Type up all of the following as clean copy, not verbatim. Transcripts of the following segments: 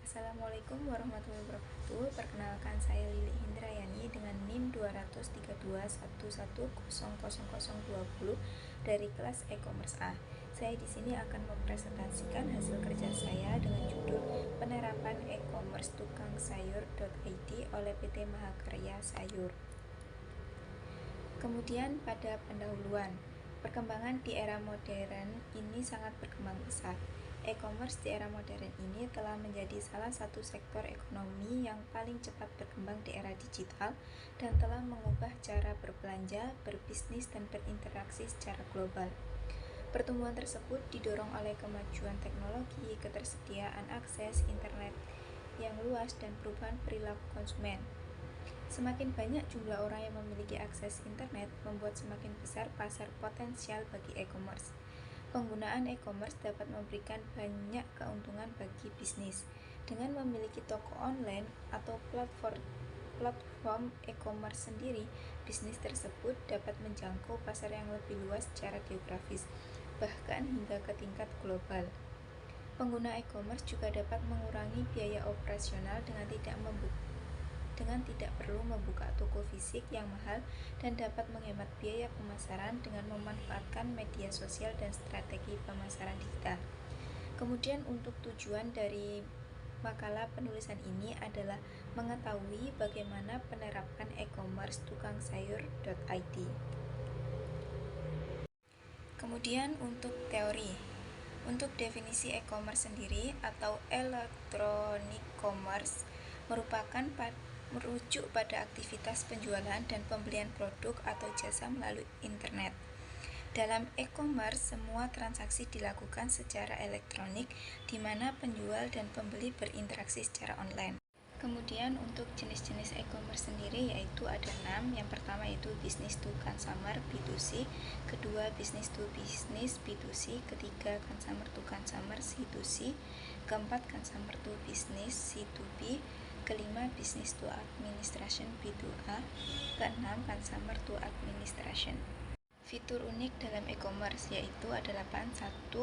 Assalamualaikum warahmatullahi wabarakatuh. Perkenalkan, saya Lili Hindrayani dengan NIM 23211000020 dari kelas e-commerce A. Saya di sini akan mempresentasikan hasil kerja saya dengan judul Penerapan E-commerce Tukang Sayur.id oleh PT Mahakarya Sayur. Kemudian pada pendahuluan, perkembangan di era modern ini sangat berkembang pesat. E-commerce di era modern ini telah menjadi salah satu sektor ekonomi yang paling cepat berkembang di era digital dan telah mengubah cara berbelanja, berbisnis, dan berinteraksi secara global. Pertumbuhan tersebut didorong oleh kemajuan teknologi, ketersediaan akses internet yang luas, dan perubahan perilaku konsumen. Semakin banyak jumlah orang yang memiliki akses internet, membuat semakin besar pasar potensial bagi e-commerce. Penggunaan e-commerce dapat memberikan banyak keuntungan bagi bisnis. Dengan memiliki toko online atau platform e-commerce sendiri, bisnis tersebut dapat menjangkau pasar yang lebih luas secara geografis, bahkan hingga ke tingkat global. Pengguna e-commerce juga dapat mengurangi biaya operasional dengan tidak perlu membuka toko fisik yang mahal dan dapat menghemat biaya pemasaran dengan memanfaatkan media sosial dan strategi pemasaran digital. Kemudian untuk tujuan dari makalah penulisan ini adalah mengetahui bagaimana penerapan e-commerce tukang sayur.id. Kemudian untuk teori, untuk definisi e-commerce sendiri atau electronic commerce merujuk pada aktivitas penjualan dan pembelian produk atau jasa melalui internet. Dalam e-commerce, semua transaksi dilakukan secara elektronik, di mana penjual dan pembeli berinteraksi secara online. Kemudian untuk jenis-jenis e-commerce sendiri yaitu ada 6. Yang pertama yaitu business to consumer B2C, kedua business to business B2C, ketiga consumer to consumer C2C, keempat consumer to business C2B, kelima business to administration B2A, keenam consumer to administration. Fitur unik dalam e-commerce yaitu ada 8. 1.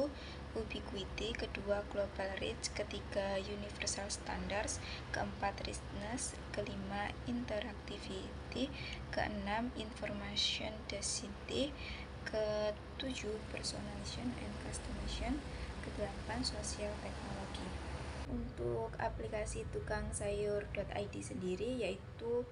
Ubiquity, kedua global reach, ketiga universal standards, keempat richness, kelima interactivity, keenam information density, ketujuh personalization and customization, kedelapan social technology. Untuk aplikasi tukang sayur.id sendiri yaitu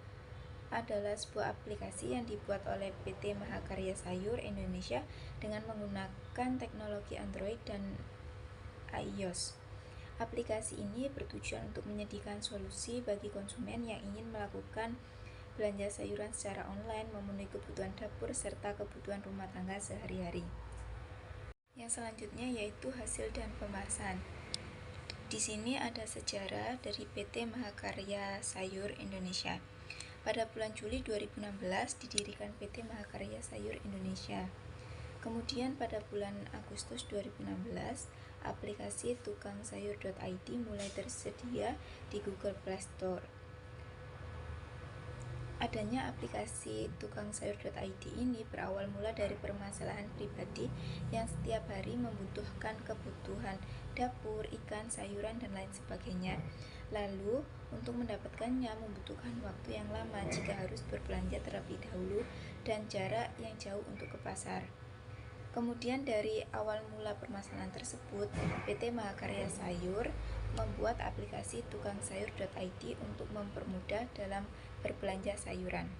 adalah sebuah aplikasi yang dibuat oleh PT Mahakarya Sayur Indonesia dengan menggunakan teknologi Android dan iOS. Aplikasi ini bertujuan untuk menyediakan solusi bagi konsumen yang ingin melakukan belanja sayuran secara online, memenuhi kebutuhan dapur serta kebutuhan rumah tangga sehari-hari. Yang selanjutnya yaitu hasil dan pembahasan. Di sini ada sejarah dari PT Mahakarya Sayur Indonesia. Pada bulan Juli 2016 didirikan PT Mahakarya Sayur Indonesia. Kemudian pada bulan Agustus 2016, aplikasi tukang sayur.id mulai tersedia di Google Play Store. Adanya aplikasi tukang sayur.id ini berawal mula dari permasalahan pribadi yang setiap hari membutuhkan kebutuhan dapur, ikan, sayuran, dan lain sebagainya. Lalu, untuk mendapatkannya membutuhkan waktu yang lama jika harus berbelanja terlebih dahulu dan jarak yang jauh untuk ke pasar. Kemudian dari awal mula permasalahan tersebut, PT Mahakarya Sayur membuat aplikasi tukang sayur.id untuk mempermudah dalam berbelanja sayuran.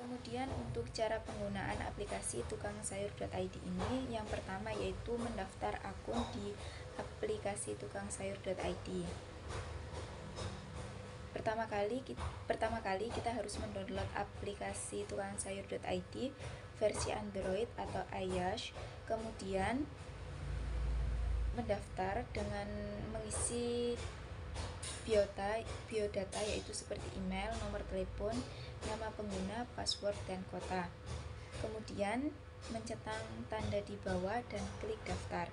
Kemudian untuk cara penggunaan aplikasi tukang sayur.id ini, yang pertama yaitu mendaftar akun di aplikasi tukang sayur.id. Pertama kali kita harus mendownload aplikasi tukang sayur.id versi Android atau iOS, kemudian mendaftar dengan mengisi biodata yaitu seperti email, nomor telepon, nama pengguna, password, dan kota. Kemudian mencetang tanda di bawah dan klik daftar.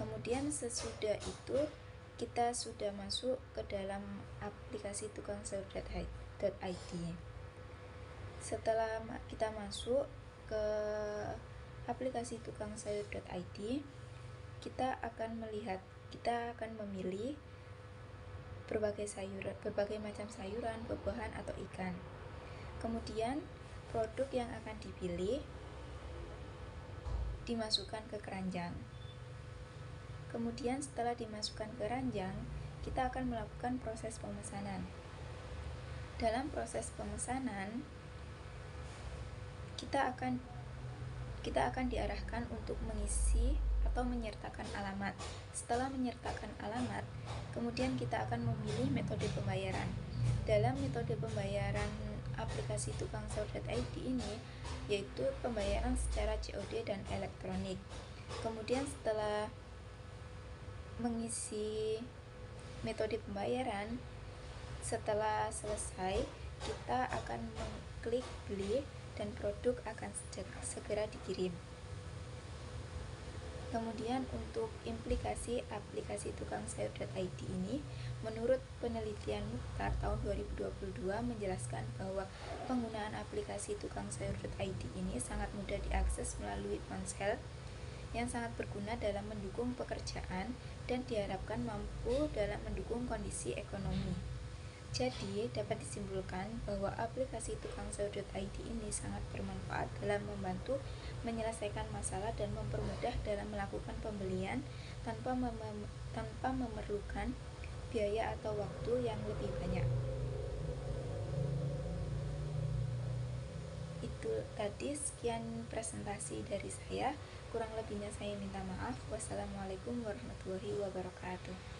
Kemudian sesudah itu kita sudah masuk ke dalam aplikasi tukang sayur.id. Setelah kita masuk ke aplikasi tukang sayur.id, kita akan memilih berbagai macam sayuran, buah-buahan atau ikan. Kemudian produk yang akan dipilih dimasukkan ke keranjang. Kemudian setelah dimasukkan ke keranjang, kita akan melakukan proses pemesanan. Dalam proses pemesanan, kita akan diarahkan untuk mengisi atau menyertakan alamat. Setelah menyertakan alamat, kemudian kita akan memilih metode pembayaran. Dalam metode pembayaran aplikasi tukangsaur.id ini yaitu pembayaran secara COD dan elektronik. Kemudian setelah mengisi metode pembayaran, setelah selesai kita akan mengklik beli dan produk akan segera dikirim. Kemudian untuk implikasi aplikasi tukangsaur.id ini, menurut penelitian Mukhtar tahun 2022 menjelaskan bahwa penggunaan aplikasi tukangsaur.id ini sangat mudah diakses melalui ponsel yang sangat berguna dalam mendukung pekerjaan dan diharapkan mampu dalam mendukung kondisi ekonomi. Jadi, dapat disimpulkan bahwa aplikasi tukangsaur.id ini sangat bermanfaat dalam membantu menyelesaikan masalah dan mempermudah dalam melakukan pembelian tanpa memerlukan biaya atau waktu yang lebih banyak. Itu tadi sekian presentasi dari saya. Kurang lebihnya saya minta maaf. Wassalamualaikum warahmatullahi wabarakatuh.